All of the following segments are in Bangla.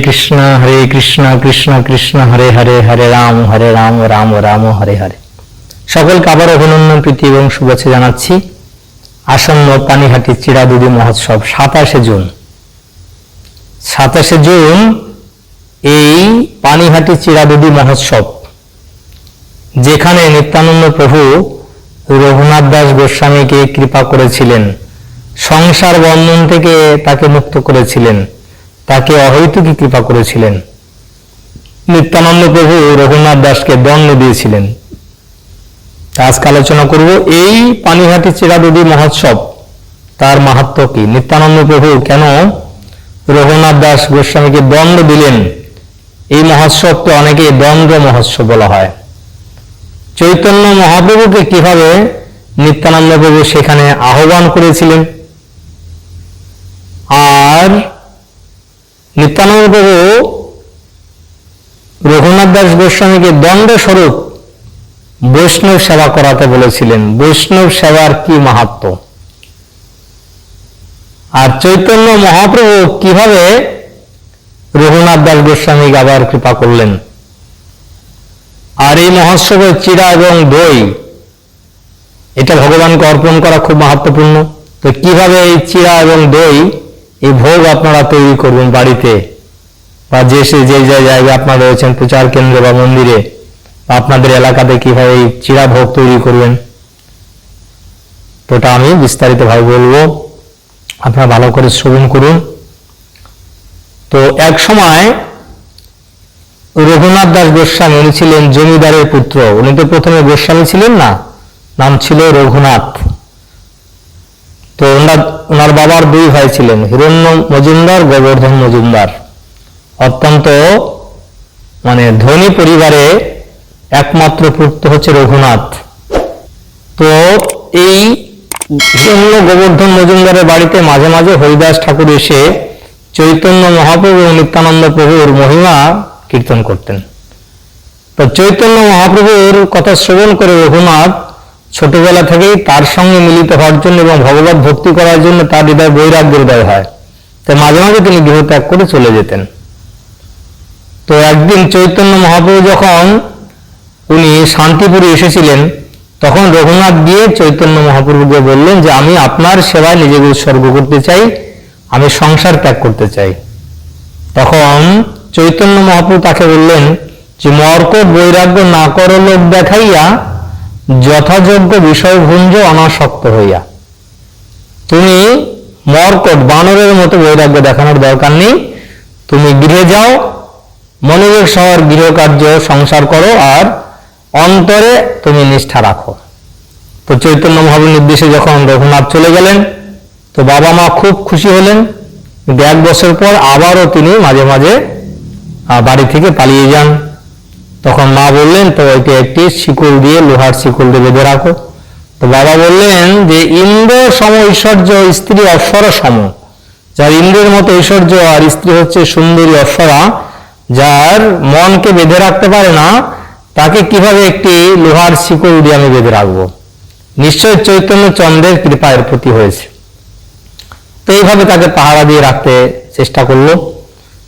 কৃষ্ণ কৃষ্ণ কৃষ্ণ হরে হরে, হরে রাম রাম রাম হরে হরে। সকলকে আবার অভিনন্দন, প্রীতি এবং শুভেচ্ছা জানাচ্ছি। আসন্ন পানিহাটি চিরাদুদি মহোৎসব 27 জুন। 27 জুন এই পানিহাটি চিরাদুদি মহোৎসব, যেখানে নিত্যানন্দ প্রভু রঘুনাথ দাস গোস্বামীকে কৃপা করেছিলেন, সংসার বন্ধন থেকে তাকে মুক্ত করেছিলেন, তাকে অহৈতুকী কৃপা করেছিলেন। নিত্যানন্দ প্রভু রঘুনাথ দাসকে দণ্ড দিয়েছিলেন। আজকে আলোচনা করব এই পানিহাটি চিরাদুদি মহোৎসব, তার মাহাত্ম্য কি, নিত্যানন্দ প্রভু কেন রঘুনাথ দাস গোস্বামীকে দণ্ড দিলেন। এই মহোৎসবকে অনেকে দ্বন্দ্ব মহোৎসব বলা হয়। চৈতন্য মহাপ্রভুকে কিভাবে নিত্যানন্দ প্রভু সেখানে আহ্বান করেছিলেন, আর নিত্যানন্দ প্রভু রঘুনাথ দাস গোস্বামীকে দণ্ড স্বরূপ বৈষ্ণব সেবা করাতে বলেছিলেন। বৈষ্ণব সেবার কি মাহাত্ম্য, আর চৈতন্য মহাপ্রভু কিভাবে রঘুনাথ দাস গোস্বামীকে আবার কৃপা করলেন। আর এই মহোৎসবের চিড়া এবং দই, এটা ভগবানকে অর্পণ করা খুব মাহাত্ম্যপূর্ণ। তো কিভাবে এই চিড়া এবং দই, এই ভোগ আপনারা তৈরি করবেন বাড়িতে, বা যে জায়গায় আপনারা রয়েছেন, প্রচার কেন্দ্রে বা মন্দিরে, আপনাদের এলাকাতে কিভাবে এই চিড়া ভোগ তৈরি করবেন, তোটা আমি বিস্তারিতভাবে বলবো, আপনারা ভালো করে শ্রবণ করুন। তো এক সময় রঘুনাথ দাস গোস্বামী, উনি ছিলেন জমিদারের পুত্র। উনি তো প্রথমে গোস্বামী ছিলেন না, নাম ছিল রঘুনাথ। তো ওনার বাবার দুই ভাই ছিলেন, হিরণ্য মজুমদার, গোবর্ধন মজুমদার। অত্যন্ত ধনী পরিবারে একমাত্র পুত্র হচ্ছে রঘুনাথ। তো এই হিরণ্য গোবর্ধন মজুমদারের বাড়িতে মাঝে মাঝে হরিদাস ঠাকুর এসে চৈতন্য মহাপ্রভু ও নিত্যানন্দ প্রভুর মহিমা কীর্তন করতেন। তো চৈতন্য মহাপ্রভুর কথা শ্রবণ করে রঘুনাথ ছোটবেলা থেকেই তার সঙ্গে মিলিত হওয়ার জন্য এবং ভগবত ভক্তি করার জন্য তার হৃদয় বৈরাগ্যের উদয় হয়। তো মাঝে মাঝে তিনি গৃহত্যাগ করে চলে যেতেন। তো একদিন চৈতন্য মহাপ্রভু যখন উনি শান্তিপুরে এসেছিলেন, তখন রঘুনাথ গিয়ে চৈতন্য মহাপ্রভুকে বললেন যে আমি আপনার সেবায় নিজেকে উৎসর্গ করতে চাই, আমি সংসার ত্যাগ করতে চাই। তখন চৈতন্য মহাপ্রভু তাকে বললেন যে মর্কট বৈরাগ্য না কর লোক দেখাইয়া, যথাযোগ্য বিষয় ভুঞ্জ অনাসক্ত হইয়া। তুমি মর্কট বানরের মতো বৈরাগ্য দেখানোর দরকার নেই, তুমি গৃহে যাও, মনোযোগ সহর গৃহকার্য সংসার করো, আর অন্তরে তুমি নিষ্ঠা রাখো। তো চৈতন্য মহাপ্রভুর নির্দেশে যখন রঘুনাথ চলে গেলেন, তো বাবা মা খুব খুশি হলেন। কিন্তু 1 বছর পর আবারও তিনি মাঝে মাঝে বাড়ি থেকে পালিয়ে যান। তখন মা বললেন, তো এটি একটি শিকল দিয়ে, লোহার শিকল দিয়ে বেঁধে রাখো। তো বাবা বললেন যে ইন্দ্র সম ঐশ্বর্য, স্ত্রী অপ্সরা সম। যার ইন্দ্রের মতো ঐশ্বর্য আর স্ত্রী হচ্ছে সুন্দরী অপ্সরা, যার মনকে বেঁধে রাখতে পারে না, তাকে কিভাবে একটি লোহার শিকল দিয়ে আমি বেঁধে রাখবো? নিশ্চয় চৈতন্য চন্দ্রের কৃপা এর প্রতি হয়েছে। তো এইভাবে তাকে পাহারা দিয়ে রাখতে চেষ্টা করলো।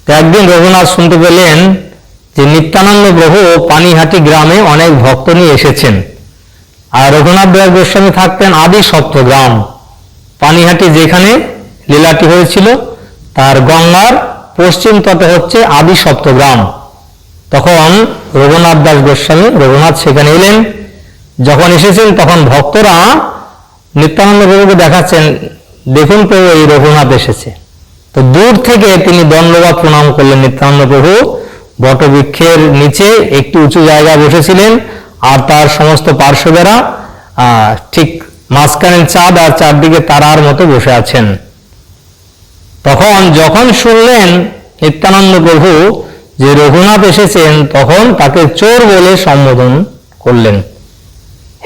তো একদিন রঘুনাথ শুনতে পেলেন যে নিত্যানন্দ প্রভু পানিহাটি গ্রামে অনেক ভক্ত নিয়ে এসেছেন। আর রঘুনাথ দাস গোস্বামী থাকতেন আদি সপ্তগ্রাম। পানিহাটি যেখানে লীলাটি হয়েছিল, তার গঙ্গার পশ্চিম তটে হচ্ছে আদি সপ্তগ্রাম। তখন রঘুনাথ দাস গোস্বামী, রঘুনাথ সেখানে এলেন। যখন এসেছেন তখন ভক্তরা নিত্যানন্দ প্রভুকে দেখাচ্ছেন, দেখুন প্রভু এই রঘুনাথ এসেছে। তো দূর থেকে তিনি দণ্ডবাদ প্রণাম করলেন। নিত্যানন্দ প্রভু বটবৃক্ষের নিচে একটি উঁচু জায়গায় বসেছিলেন, আর তার সমস্ত পার্শ্বদেরা ঠিক মাঝখানে চাঁদ আর চারদিকে তারার মতো বসে আছেন। তখন যখন শুনলেন নিত্যানন্দ প্রভু যে রঘুনাথ এসেছেন, তখন তাকে চোর বলে সম্বোধন করলেন।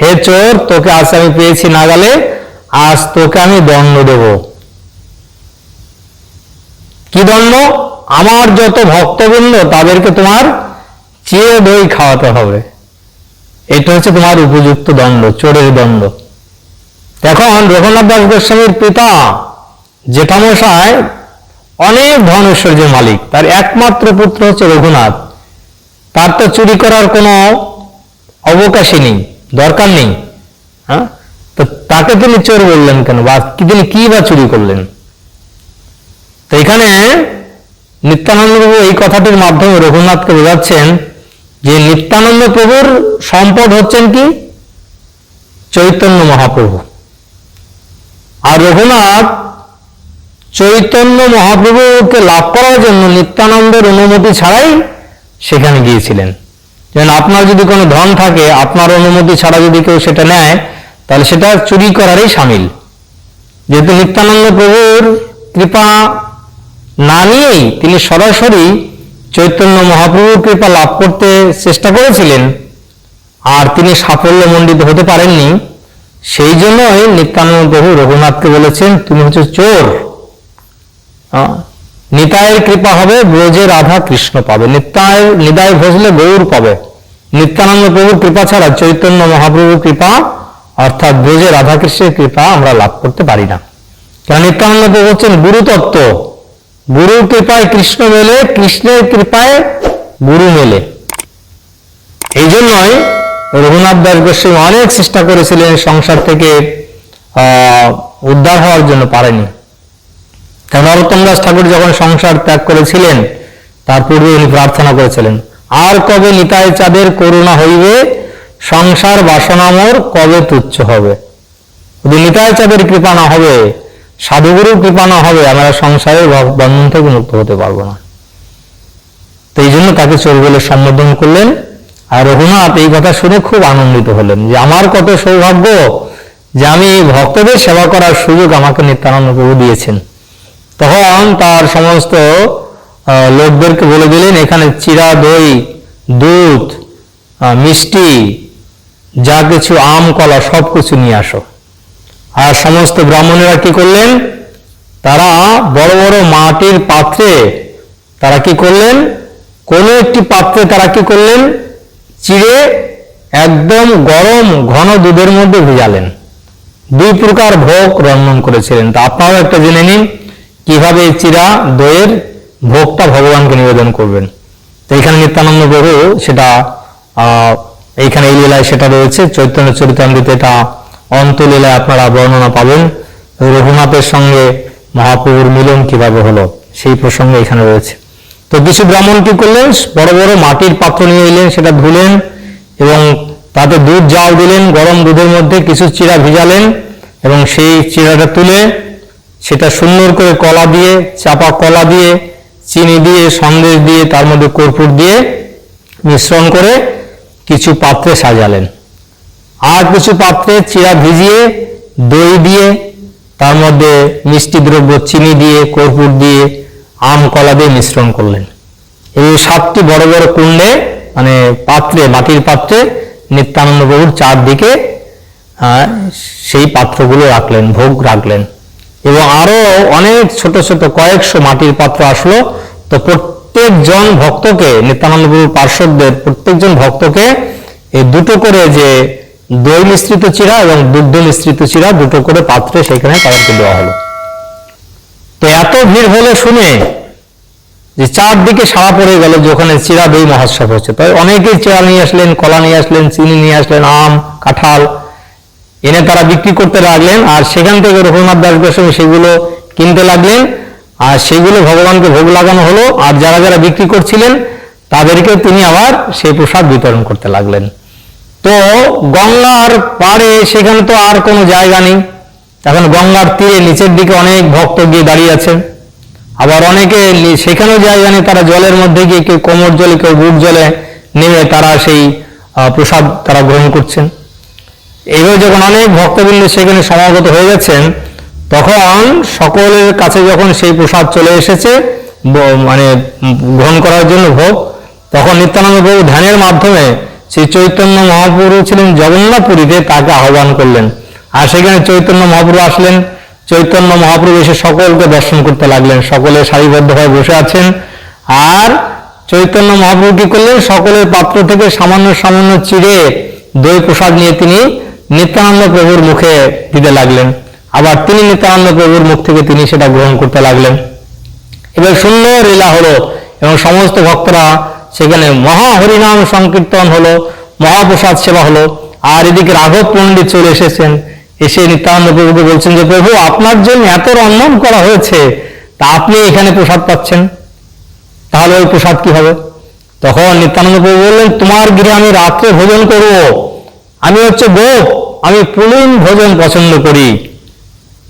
হে চোর, তোকে আজ আমি পেয়েছি নাগালে, আজ তোকে আমি দণ্ড দেব। কি দণ্ড? আমার যত ভক্তবৃন্দ তাদেরকে তোমার চিড়ে দই খাওয়াতে হবে। এটা হচ্ছে তোমার উপযুক্ত দণ্ড, চোরের দণ্ড। এখন রঘুনাথ দাস গোস্বামীর পিতা জেঠামশাই অনেক ধন ঐশ্বর্যের মালিক, তার একমাত্র পুত্র হচ্ছে রঘুনাথ, তার তো চুরি করার কোনো অবকাশই নেই, দরকার নেই। হ্যাঁ, তো তাকে তিনি চোর বললেন কেন, বা তিনি কি বা চুরি করলেন? তো এখানে নিত্যানন্দ প্রভু এই কথাটির মাধ্যমে রঘুনাথকে বোঝাচ্ছেন যে নিত্যানন্দ প্রভুর সম্পদ হচ্ছেন কি? চৈতন্য মহাপ্রভু। আর রঘুনাথ চৈতন্য মহাপ্রভুকে লাভ করার জন্য নিত্যানন্দের অনুমতি ছাড়াই সেখানে গিয়েছিলেন। যেন আপনার যদি কোনো ধন থাকে, আপনার অনুমতি ছাড়া যদি কেউ সেটা নেয়, তাহলে সেটা চুরি করারই শামিল। যেহেতু নিত্যানন্দ প্রভুর কৃপা না নিয়েই তিনি সরাসরি চৈতন্য মহাপ্রভুর কৃপা লাভ করতে চেষ্টা করেছিলেন, আর তিনি সাফল্যমণ্ডিত হতে পারেননি, সেই জন্যই নিত্যানন্দ প্রভু রঘুনাথকে বলেছেন, তুমি হচ্ছে চোর। নিতায়ের কৃপা হবে, ব্রজে রাধা কৃষ্ণ পাবে। নিতায় ভজলে গৌর পাবে। নিত্যানন্দ প্রভুর কৃপা ছাড়া চৈতন্য মহাপ্রভুর কৃপা অর্থাৎ ব্রজে রাধা কৃষ্ণের কৃপা আমরা লাভ করতে পারি না। কারণ নিত্যানন্দ প্রভু হচ্ছেন গুরু তত্ত্ব। গুরুর কৃপায় কৃষ্ণ মেলে, কৃষ্ণের কৃপায় গুরু মেলে। এই জন্যই রঘুনাথ দাস গোস্বামী অনেক চেষ্টা করেছিলেন সংসার থেকে উদ্ধার হওয়ার জন্য, পারেনি। নরোত্তম দাস ঠাকুর যখন সংসার ত্যাগ করেছিলেন, তার পূর্বে উনি প্রার্থনা করেছিলেন, আর কবে নিতাই চাঁদের করুণা হইবে, সংসার বাসনা মোর কবে তুচ্ছ হবে। যদি নিতাই চাঁদের কৃপা না হবে, সাধুগুরুর কৃপা না হবে, আমরা সংসারের বন্ধন থেকে মুক্ত হতে পারবো না। তো এই জন্য তাকে চোর বলে সম্বোধন করলেন। আর রঘুনাথ এই কথা শুনে খুব আনন্দিত হলেন যে আমার কত সৌভাগ্য যে আমি ভক্তদের সেবা করার সুযোগ আমাকে নিত্যানন্দ প্রভু দিয়েছেন। তখন তার সমস্ত লোকদেরকে বলে দিলেন, এখানে চিরা, দই, দুধ, মিষ্টি, যা কিছু আম, কলা সব কিছু নিয়ে আসো। আর সমস্ত ব্রাহ্মণেরা কি করলেন, তারা বড় বড় মাটির পাত্রে তারা কি করলেন, কোন একটি পাত্রে তারা কি করলেন, চিড়ে একদম গরম ঘন দুধের মধ্যে ভিজালেন। দুই প্রকার ভোগ রন্ধন করেছিলেন। তা আপনারাও একটা জেনে নিন কিভাবে এই চিরা দইয়ের ভোগটা ভগবানকে নিবেদন করবেন। তো এখানে নিত্যানন্দ প্রভু সেটা এইখানে এই লীলায় সেটা রয়েছে। চৈতন্য চরিতামৃতে এটা অন্তলীলায় আপনারা বর্ণনা পাবেন। রঘুনাথের সঙ্গে মহাপ্রভুর মিলন কিভাবে হলো সেই প্রসঙ্গে এখানে রয়েছে। তো কিছু ব্রাহ্মণ কি করলেন, বড় বড় মাটির পাত্র নিয়ে এলেন, সেটা ধুলেন এবং তাতে দুধ জাল দিলেন। গরম দুধের মধ্যে কিছু চিরা ভিজালেন এবং সেই চিরাটা তুলে সেটা সুন্দর করে কলা দিয়ে, চাপা কলা দিয়ে, চিনি দিয়ে, সন্দেশ দিয়ে, তার মধ্যে কর্পূর দিয়ে মিশ্রণ করে কিছু পাত্রে সাজালেন। আর কিছু পাত্রে চিরা ভিজিয়ে, দই দিয়ে, তার মধ্যে মিষ্টি দ্রব্য চিনি দিয়ে, কর্পূর দিয়ে, আম কলা দিয়ে মিশ্রণ করলেন। এই 7টি বড় বড় কুণ্ডে মানে পাত্রে, মাটির পাত্রে নিত্যানন্দ প্রভুর চারদিকে সেই পাত্রগুলো রাখলেন, ভোগ রাখলেন। এবং আরো অনেক ছোট ছোট কয়েকশো মাটির পাত্র আসলো। তো প্রত্যেকজন ভক্তকে, নিত্যানন্দ প্রভুর পার্শ্বদের প্রত্যেকজন ভক্তকে এই দুটো করে যে দই মিশ্রিত চিরা এবং দুগ্ধ মিশ্রিত চিরা দুটো করে পাত্রে সেখানে তাদেরকে দেওয়া হলো। তো এত ভিড় হলে শুনে যে চারদিকে সাড়া পড়ে গেল যে ওখানে চিরা দই মহোৎসব হচ্ছে। তাই অনেকেই চিরা নিয়ে আসলেন, কলা নিয়ে আসলেন, চিনি নিয়ে আসলেন, আম, কাঁঠাল এনে তারা বিক্রি করতে লাগলেন। আর সেখান থেকে রঘুনাথ দাস গোস্বামী সেগুলো কিনতে লাগলেন, আর সেগুলো ভগবানকে ভোগ লাগানো হলো। আর যারা যারা বিক্রি করছিলেন তাদেরকে তিনি আবার সেই প্রসাদ বিতরণ করতে লাগলেন। তো গঙ্গার পাড়ে সেখানে তো আর কোনো জায়গা নেই। এখন গঙ্গার তীরে নিচের দিকে অনেক ভক্ত গিয়ে দাঁড়িয়ে আছেন, আবার অনেকে সেখানেও জায়গা নেই, তারা জলের মধ্যে গিয়ে কেউ কোমর জলে, কেউ বুক জলে নেমে তারা সেই প্রসাদ তারা গ্রহণ করছেন। এইভাবে যখন অনেক ভক্তবৃন্দ সেখানে সমাগত হয়ে গেছেন, তখন সকলের কাছে যখন সেই প্রসাদ চলে এসেছে মানে গ্রহণ করার জন্য ভোগ, তখন নিত্যানন্দ প্রভু ধ্যানের মাধ্যমে সেই চৈতন্য মহাপ্রভু ছিলেন জগন্নাথপুরীতে, তাকে আহ্বান করলেন। আর সেখানে চৈতন্য মহাপ্রভু আসলেন। চৈতন্য মহাপ্রভু এসে সকলকে দর্শন করতে লাগলেন। সকলে সারিবদ্ধভাবে বসে আছেন। আর চৈতন্য মহাপ্রভু কি করলেন, সকলের পাত্র থেকে সামান্য সামান্য চিড়ে দই প্রসাদ নিয়ে তিনি নিত্যানন্দ প্রভুর মুখে দিতে লাগলেন। আবার তিনি নিত্যানন্দ প্রভুর মুখ থেকে তিনি সেটা গ্রহণ করতে লাগলেন। এবার সুন্দর লীলা হলো এবং সমস্ত ভক্তরা সেখানে মহা হরিনাম সংকীর্তন হলো, মহাপ্রসাদ সেবা হলো। আর এদিকে রাঘব পণ্ডিত চলে এসেছেন, এসে নিত্যানন্দ প্রভুকে বলছেন যে প্রভু আপনার জন্য এত রন্ধন করা হয়েছে, তা আপনি এখানে প্রসাদ পাচ্ছেন, তাহলে ওই প্রসাদ কি হবে? তখন নিত্যানন্দ প্রভু বললেন তোমার গৃহে আমি রাত্রে ভোজন করব, আমি হচ্ছে গোপ, আমি পুলিন ভোজন পছন্দ করি।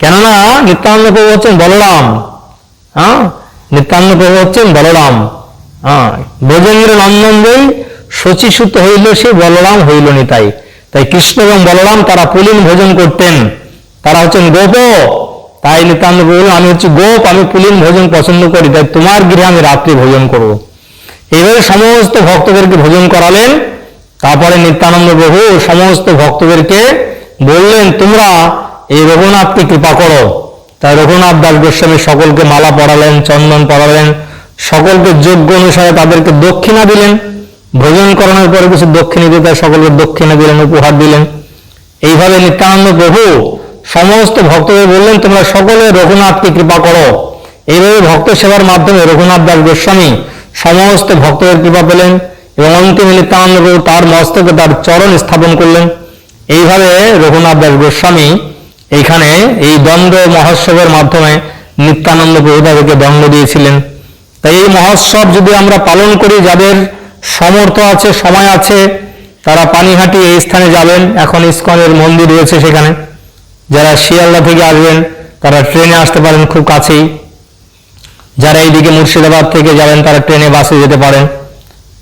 কেননা নিত্যানন্দ প্রভু হচ্ছেন বলরাম, নিত্যানন্দ প্রভু হচ্ছেন বলরাম। ব্রজেন্দ্র নন্দন বই শচীসুত হইল সে বলরাম হইল নিতাই। তাই কৃষ্ণ এবং বলরাম তারা পুলিন ভোজন করতেন, তারা হচ্ছেন গোপ। তাই নিত্যানন্দ প্রভু বললেন আমি হচ্ছে গোপ, আমি পুলিন ভোজন পছন্দ করি, তাই তোমার গৃহে আমি রাত্রি ভোজন করব। এইভাবে সমস্ত ভক্তদেরকে ভোজন করালেন। তারপরে নিত্যানন্দ প্রভু সমস্ত ভক্তদেরকে বললেন তোমরা এই রঘুনাথকে কৃপা করো। তাই রঘুনাথ দাস গোস্বামী সকলকে মালা পরালেন, চন্দন পরালেন, সকলকে যোগ্য অনুসারে তাদেরকে দক্ষিণা দিলেন। ভোজন করানোর পরে কিছু দক্ষিণা দিতে সকলকে দক্ষিণা দিলেন, উপহার দিলেন। এইভাবে নিত্যানন্দ প্রভু সমস্ত ভক্তদের বললেন তোমরা সকলে রঘুনাথকে কৃপা করো। এইভাবে ভক্ত সেবার মাধ্যমে রঘুনাথ দাস গোস্বামী সমস্ত ভক্তদের কৃপা পেলেন এবং অন্তিমে নিত্যানন্দ প্রভু তার মস্তকে তার চরণ স্থাপন করলেন। এইভাবে রঘুনাথ দাস গোস্বামী এইখানে এই দণ্ড মহোৎসবের মাধ্যমে নিত্যানন্দ প্রভু তাদেরকে দণ্ড দিয়েছিলেন। তাই এই মহোৎসব যদি আমরা পালন করি, যাদের সমর্থ আছে, সময় আছে, তারা পানিহাটি এই স্থানে যাবেন। এখন ইসকনের মন্দির রয়েছে সেখানে। যারা শিয়ালদা থেকে আসবেন তারা ট্রেনে আসতে পারেন, খুব কাছেই। যারা এইদিকে মুর্শিদাবাদ থেকে যাবেন তারা ট্রেনে, বাসে যেতে পারেন,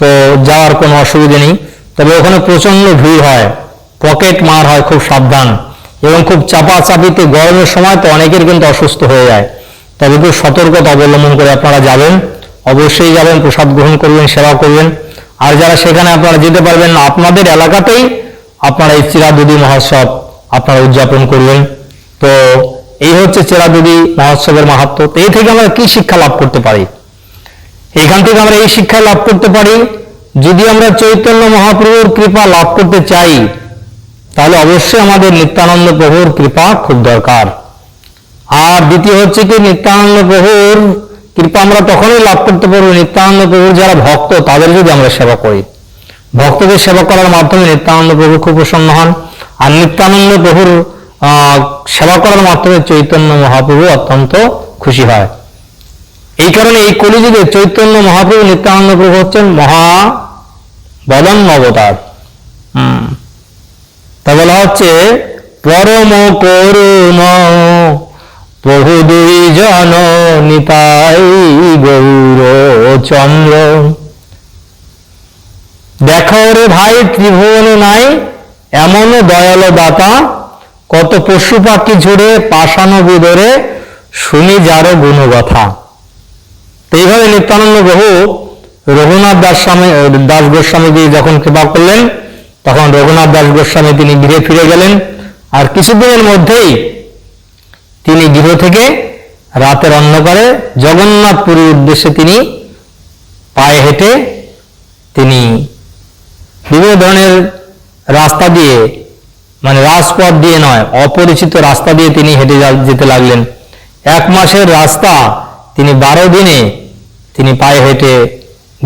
তো যাওয়ার কোনো অসুবিধা নেই। তবে ওখানে প্রচন্ড ভিড় হয়, পকেট মার হয়, খুব সাবধান, এবং খুব চাপাচাপিতে গরমের সময় তো অনেকের কিন্তু অসুস্থ হয়ে যায়। তবে খুব সতর্কতা অবলম্বন করে আপনারা যাবেন, অবশ্যই যাবেন, প্রসাদ গ্রহণ করবেন, সেবা করবেন। আর যারা সেখানে আপনারা যেতে পারবেন না, আপনাদের এলাকাতেই আপনারা এই চিরাদুদি মহোৎসব আপনারা উদযাপন করবেন। তো এই হচ্ছে চিরাদুদি মহোৎসবের মাহাত্ম্য। তো এই থেকে আমরা কি শিক্ষা লাভ করতে পারি? এখান থেকে আমরা এই শিক্ষা লাভ করতে পারি, যদি আমরা চৈতন্য মহাপ্রভুর কৃপা লাভ করতে চাই তাহলে অবশ্যই আমাদের নিত্যানন্দ প্রভুর কৃপা খুব দরকার। আর দ্বিতীয় হচ্ছে কি, নিত্যানন্দ প্রভুর কৃপা আমরা তখনই লাভ করতে পারবো নিত্যানন্দ প্রভুর যারা ভক্ত তাদের যদি আমরা সেবা করি। ভক্তদের সেবা করার মাধ্যমে নিত্যানন্দ প্রভু খুব প্রসন্ন হন। আর নিত্যানন্দ প্রভুর সেবা করার মাধ্যমে চৈতন্য মহাপ্রভু অত্যন্ত খুশি হয়। এই কারণে এই কলিযুগে চৈতন্য মহাপ্রভু নিত্যানন্দ প্রভু হচ্ছেন মহা বদন অবতার। তা বলা হচ্ছে পরম করুণ প্রভু দুই জন নিতাই গৌর চন্দ্র। দেখো রে ভাই ত্রিভুবনে নাই এমন দয়াল দাতা, কত পশু পাখি ঝুড়ে পাষাণ বিদরে শুনি যারো গুণগাথা। তো এইভাবে নিত্যানন্দ প্রভু রঘুনাথ দাস গোস্বামীকে যখন কৃপা করলেন, তখন রঘুনাথ দাস গোস্বামী তিনি গৃহে ফিরে গেলেন। আর কিছুদিনের মধ্যেই তিনি গৃহ থেকে রাতের অন্ধকারে জগন্নাথপুরীর উদ্দেশ্যে তিনি পায়ে হেঁটে তিনি বিভিন্ন ধরনের রাস্তা দিয়ে, মানে রাজপথ দিয়ে নয়, অপরিচিত রাস্তা দিয়ে তিনি হেঁটে যেতে লাগলেন। 1 মাসের রাস্তা তিনি 12 দিনে তিনি পায়ে হেঁটে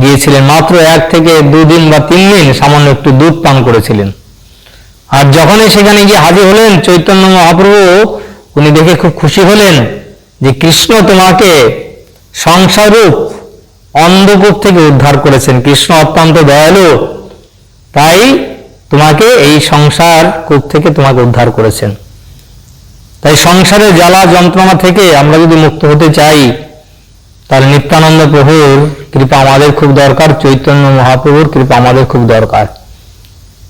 গিয়েছিলেন। মাত্র 1 থেকে 2 দিন বা 3 দিন সামান্য একটু দুধ পান করেছিলেন। আর যখনই সেখানে গিয়ে হাজির হলেন চৈতন্য মহাপ্রভু, উনি দেখে খুব খুশি হলেন যে কৃষ্ণ তোমাকে সংসাররূপ অন্ধকূপ থেকে উদ্ধার করেছেন। কৃষ্ণ অত্যন্ত দয়ালু, তাই তোমাকে এই সংসার কূপ থেকে তোমাকে উদ্ধার করেছেন। তাই সংসারের জ্বালা যন্ত্রণা থেকে আমরা যদি মুক্ত হতে চাই তাহলে নিত্যানন্দ প্রভুর কৃপা আমাদের খুব দরকার, চৈতন্য মহাপ্রভুর কৃপা আমাদের খুব দরকার।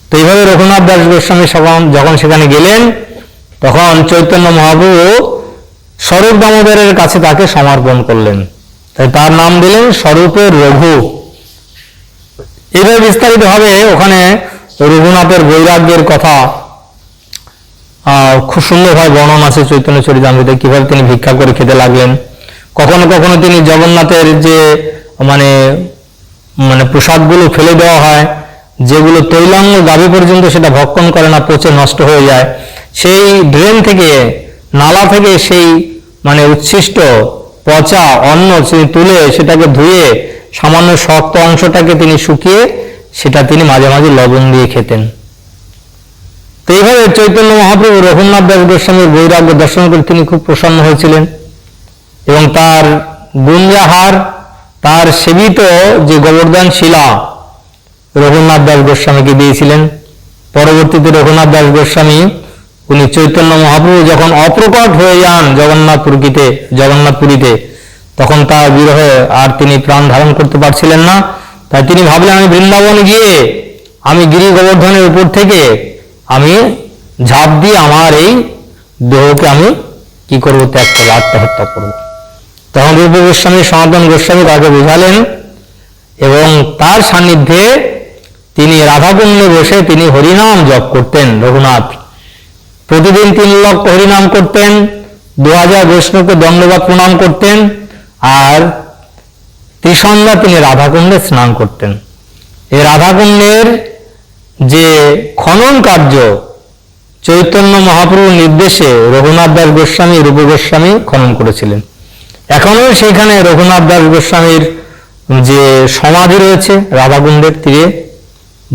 তো এইভাবে রঘুনাথ দাস গোস্বামী যখন সেখানে গেলেন, তখন চৈতন্য মহাপ্রভু স্বরূপ দামোদরের কাছে তাকে সমর্পণ করলেন। তাই তার নাম দিলেন স্বরূপের রঘু। এইভাবে বিস্তারিত হবে ওখানে রঘুনাথের বৈরাগ্যের কথা খুব সুন্দরভাবে বর্ণন আছে চৈতন্য চরিতামৃতে, কিভাবে তিনি ভিক্ষা করে খেতে লাগলেন। কখনো কখনো তিনি জগন্নাথের যে মানে প্রসাদগুলো ফেলে দেওয়া হয়, যেগুলো তৈলাঙ্গ গাভী পর্যন্ত সেটা ভক্ষণ করে না, পচে নষ্ট হয়ে যায়, সেই ড্রেন থেকে, নালা থেকে সেই উচ্ছিষ্ট পচা অন্ন তিনি তুলে সেটাকে ধুয়ে সামান্য শক্ত অংশটাকে তিনি শুকিয়ে সেটা তিনি মাঝে মাঝে লবণ দিয়ে খেতেন। তো এইভাবে চৈতন্য মহাপ্রভু রঘুনাথ দাস গোস্বামীর বৈরাগ্য দর্শন করে তিনি খুব প্রসন্ন হয়েছিলেন এবং তার গুঞ্জাহার, তার সেবিত যে গোবর্ধন শিলা রঘুনাথ দাস গোস্বামীকে দিয়েছিলেন। পরবর্তীতে রঘুনাথ দাস গোস্বামী উনি চৈতন্য মহাপ্রভু যখন অপ্রকট হয়ে যান জগন্নাথপুরীতে, তখন তার বিরহে আর তিনি প্রাণ ধারণ করতে পারছিলেন না। তাই তিনি ভাবলেন আমি বৃন্দাবন গিয়ে আমি গিরি গোবর্ধনের উপর থেকে আমি ঝাঁপ দিয়ে আমার এই দেহকে আমি কি করব, ত্যাগ করবো, আত্মহত্যা করব। তখন রূপ গোস্বামী সনাতন গোস্বামী তাকে বোঝালেন এবং তার সান্নিধ্যে তিনি রাধাকুণ্ডে বসে তিনি হরিনাম জপ করতেন। রঘুনাথ প্রতিদিন 3 লক্ষ হরিনাম করতেন, 2000 বৈষ্ণবকে দণ্ডবাদ প্রণাম করতেন, আর ত্রিসন্ধ্যা তিনি রাধাকুণ্ডে স্নান করতেন। এই রাধাকুণ্ডের যে খনন কার্য চৈতন্য মহাপ্রভুর নির্দেশে রঘুনাথ দাস গোস্বামী, রূপ গোস্বামী খনন করেছিলেন। এখনো সেখানে রঘুনাথ দাস গোস্বামীর যে সমাধি রয়েছে রাধাকুণ্ডের তীরে,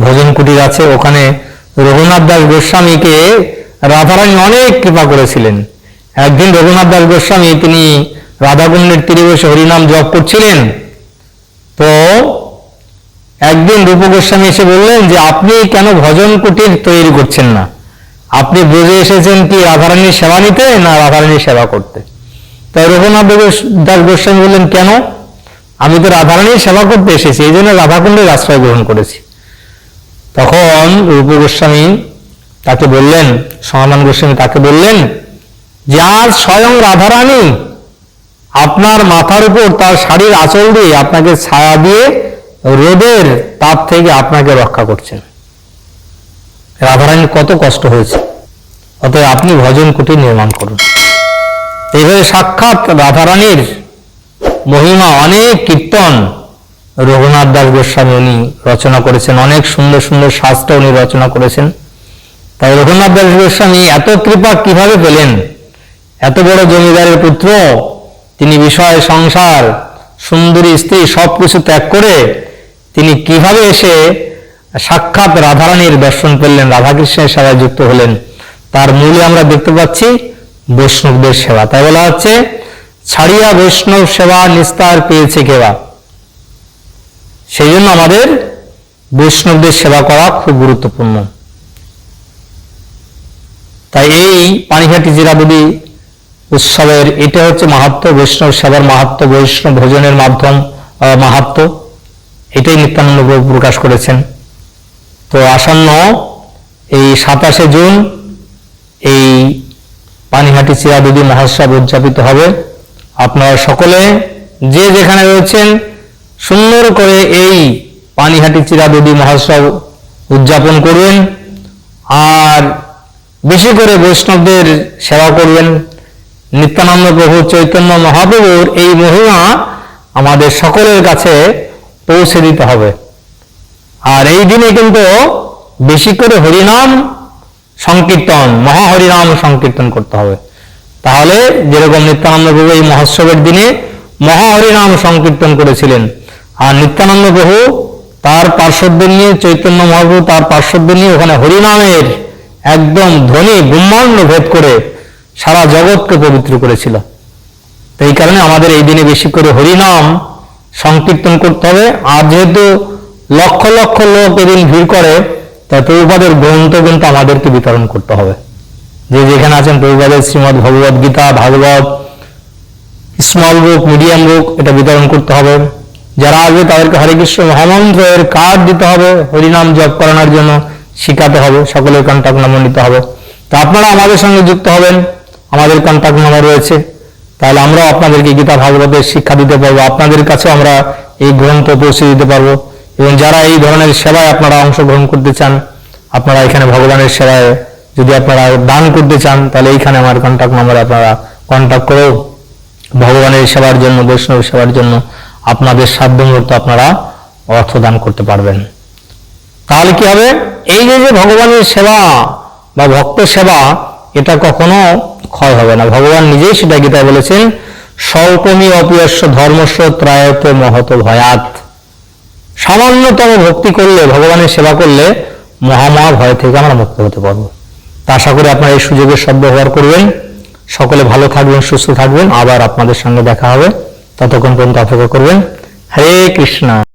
ভোজন কুটির আছে, ওখানে রঘুনাথ দাস গোস্বামীকে রাধারানী অনেক কৃপা করেছিলেন। একদিন রঘুনাথ দাস গোস্বামী তিনি রাধাকুণ্ডের তীরে বসে হরিনাম জপ করছিলেন। তো একদিন রূপ গোস্বামী এসে বললেন যে আপনি কেন ভজন কুটির তৈরি করছেন না? আপনি ব্রজে এসেছেন কি রাধারানীর সেবা নিতে না রাধারানীর সেবা করতে? তাই রঘুনাথ দাস গোস্বামী বললেন কেন? আমি তো রাধারানীর সেবা করতে এসেছি, এই জন্য রাধাকুণ্ডের আশ্রয় গ্রহণ করেছি। তখন রূপ গোস্বামী তাকে বললেন, সনাতন গোস্বামী তাকে বললেন যে আজ স্বয়ং রাধারানী আপনার মাথার উপর তার শাড়ির আঁচল দিয়ে আপনাকে ছায়া দিয়ে রোদের তাপ থেকে আপনাকে রক্ষা করছেন। রাধারানীর কত কষ্ট হয়েছে, অতএব আপনি ভজন কুটির নির্মাণ করুন। এইভাবে সাক্ষাৎ রাধারানীর মহিমা অনেক কীর্তন রঘুনাথ দাস গোস্বামী উনি রচনা করেছেন, অনেক সুন্দর সুন্দর শাস্ত্র উনি রচনা করেছেন। তাই রঘুনাথ দাস গোস্বামী এত কৃপা কিভাবে পেলেন? এত বড় জমিদারের পুত্র তিনি বিষয় সংসার সুন্দরী স্ত্রী সবকিছু ত্যাগ করে তিনি কিভাবে এসে সাক্ষাৎ রাধারানীর দর্শন পেলেন, রাধাকৃষ্ণের সেবায় যুক্ত হলেন? তার মূলে আমরা দেখতে পাচ্ছি বৈষ্ণবদের সেবা। তাই বলা হচ্ছে ছাড়িয়া বৈষ্ণব সেবা নিস্তার পেয়েছে কেবা। সেই জন্য আমাদের বৈষ্ণবদের সেবা করা খুব গুরুত্বপূর্ণ। তাই এই পানিহাটি জিরাবুদি উৎসবের এটা হচ্ছে মাহাত্ম্য, বৈষ্ণব সেবার মাহাত্ম্য, বৈষ্ণব ভোজনের মাধ্যম মাহাত্ম্য, এটাই নিত্যানন্দ প্রভু প্রকাশ করেছেন। তো আসন্ন এই 27শে জুন এই পানিহাটি চিরাদুদি মহোৎসব উদযাপিত হবে। আপনারা সকলে যে যেখানে রয়েছেন সুন্দর করে এই পানিহাটি চিরাদুদি মহোৎসব উদযাপন করবেন, আর বেশি করে বৈষ্ণবদের সেবা করবেন। নিত্যানন্দ প্রভু চৈতন্য মহাপ্রভুর এই মহিমা আমাদের সকলের কাছে পৌঁছে দিতে হবে। আর এই দিনে কিন্তু বেশি করে হরিনাম সংকীর্তন, মহাহরিনাম সংকীর্তন করতে হবে। তাহলে যেরকম নিত্যানন্দ প্রভু এই মহোৎসবের দিনে মহাহরিনাম সংকীর্তন করেছিলেন, আর নিত্যানন্দ প্রভু তার পার্শ্বদের নিয়ে, চৈতন্য মহাপ্রভু তার পার্শ্বদের নিয়ে ওখানে হরিনামের একদম ধ্বনি ব্রহ্মাণ্ড ভেদ করে সারা জগৎকে পবিত্র করেছিল। তো এই কারণে আমাদের এই দিনে বেশি করে হরিনাম সংকীর্তন করতে হবে। আর যেহেতু লক্ষ লক্ষ লোক এদিন ভিড় করে, তাই প্রভুপাদের গ্রন্থ কিন্তু আমাদেরকে বিতরণ করতে হবে। যে যেখানে আছেন প্রভুপাদের শ্রীমদ্ ভগবদ গীতা, ভাগবত, স্মল বুক, মিডিয়াম বুক, এটা বিতরণ করতে হবে। যারা আসবে তাদেরকে হরে কৃষ্ণ মহামন্ত্রের কার্ড দিতে হবে, হরিনাম জপ করানোর জন্য শিখাতে হবে, সকলের কন্ট্যাক্ট নাম্বার নিতে হবে। তো আপনারা আমাদের সঙ্গে যুক্ত হবেন, আমাদের কন্ট্যাক্ট নাম্বার রয়েছে, তাহলে আমরাও আপনাদেরকে গীতা ভাগবতের শিক্ষা দিতে পারবো, আপনাদের কাছে আমরা এই গ্রন্থ পৌঁছে দিতে পারবো। এবং যারা এই ধরনের সেবায় আপনারা অংশগ্রহণ করতে চান, আপনারা এখানে ভগবানের সেবায় যদি আপনারা দান করতে চান, তাহলে এইখানে আমার কন্ট্যাক্ট নাম্বারে আপনারা কন্ট্যাক্ট করেও ভগবানের সেবার জন্য, বৈষ্ণব সেবার জন্য আপনাদের সাধ্যমতো আপনারা অর্থ দান করতে পারবেন। তাহলে কি হবে? এই যে ভগবানের সেবা বা ভক্ত সেবা, এটা কখনো ক্ষয় হবে না। ভগবান নিজেই সেটা গীতায় বলেছেন, স্বল্পমি অপিয়স্য ধর্মস্য ত্রায়তে মহত ভয়াত। সামান্যতম ভক্তি করলে, ভগবানের সেবা করলে মহামহা ভয় থেকে আমরা মুক্ত হতে পারবো। তা আশা করি আপনারা এই সুযোগের সদ্ব্যবহার করবেন। সকলে ভালো থাকবেন, সুস্থ থাকবেন। আবার আপনাদের সঙ্গে দেখা হবে, ততক্ষণ পর্যন্ত অপেক্ষা করবেন। হরে কৃষ্ণ।